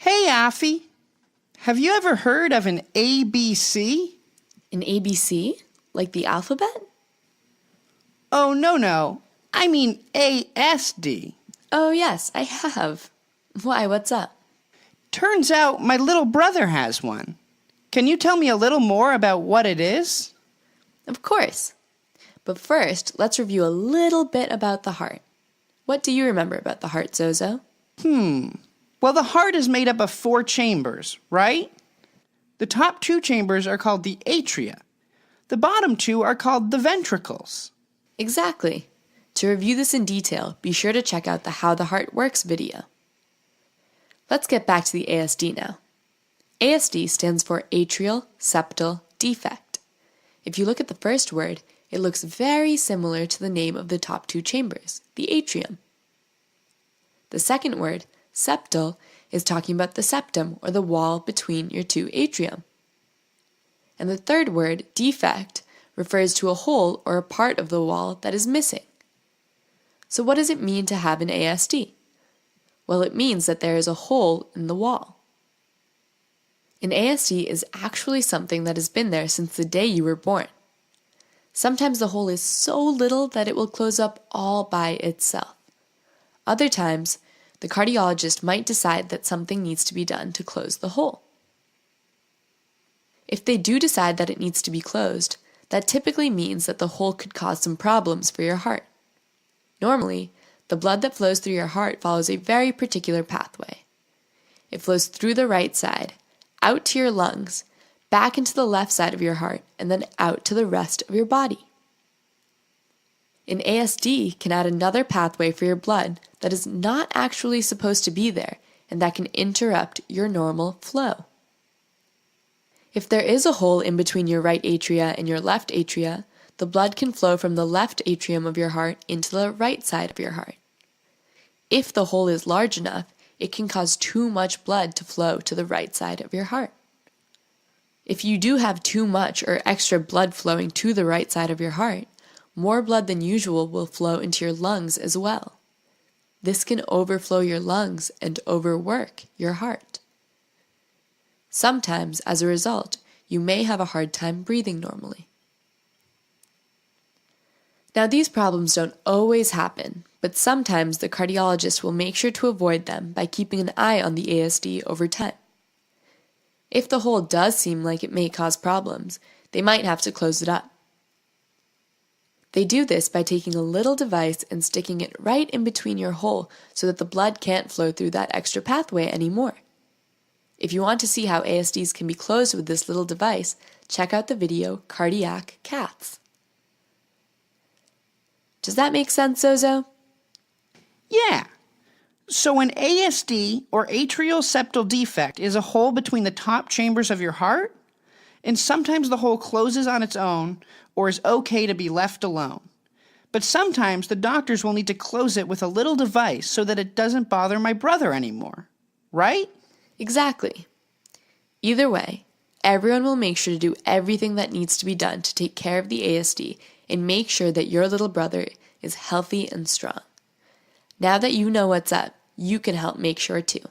Hey, Afi. Have you ever heard of an ABC? An ABC? Like the alphabet? Oh, no. I mean ASD. Oh, yes, I have. Why, what's up? Turns out my little brother has one. Can you tell me a little more about what it is? Of course. But first, let's review a little bit about the heart. What do you remember about the heart, Zozo? Well, the heart is made up of 4 chambers, right? The top 2 chambers are called the atria. The bottom 2 are called the ventricles. Exactly. To review this in detail, be sure to check out the How the Heart Works video. Let's get back to the ASD now. ASD stands for Atrial Septal Defect. If you look at the first word, it looks very similar to the name of the top 2 chambers, the atrium. The second word, septal, is talking about the septum or the wall between your 2 atrium. And the third word, defect, refers to a hole or a part of the wall that is missing. So what does it mean to have an ASD? Well, it means that there is a hole in the wall. An ASD is actually something that has been there since the day you were born. Sometimes the hole is so little that it will close up all by itself. Other times, the cardiologist might decide that something needs to be done to close the hole. If they do decide that it needs to be closed, that typically means that the hole could cause some problems for your heart. Normally, the blood that flows through your heart follows a very particular pathway. It flows through the right side, out to your lungs, back into the left side of your heart, and then out to the rest of your body. An ASD can add another pathway for your blood that is not actually supposed to be there and that can interrupt your normal flow. If there is a hole in between your right atria and your left atria, the blood can flow from the left atrium of your heart into the right side of your heart. If the hole is large enough, it can cause too much blood to flow to the right side of your heart. If you do have too much or extra blood flowing to the right side of your heart, more blood than usual will flow into your lungs as well. This can overflow your lungs and overwork your heart. Sometimes, as a result, you may have a hard time breathing normally. Now, these problems don't always happen, but sometimes the cardiologist will make sure to avoid them by keeping an eye on the ASD over time. If the hole does seem like it may cause problems, they might have to close it up. They do this by taking a little device and sticking it right in between your hole so that the blood can't flow through that extra pathway anymore. If you want to see how ASDs can be closed with this little device, check out the video Cardiac Cats. Does that make sense, Zozo? Yeah. So an ASD, or atrial septal defect, is a hole between the top chambers of your heart, and sometimes the hole closes on its own or is okay to be left alone. But sometimes the doctors will need to close it with a little device so that it doesn't bother my brother anymore. Right? Exactly. Either way, everyone will make sure to do everything that needs to be done to take care of the ASD and make sure that your little brother is healthy and strong. Now that you know what's up, you can help make sure too.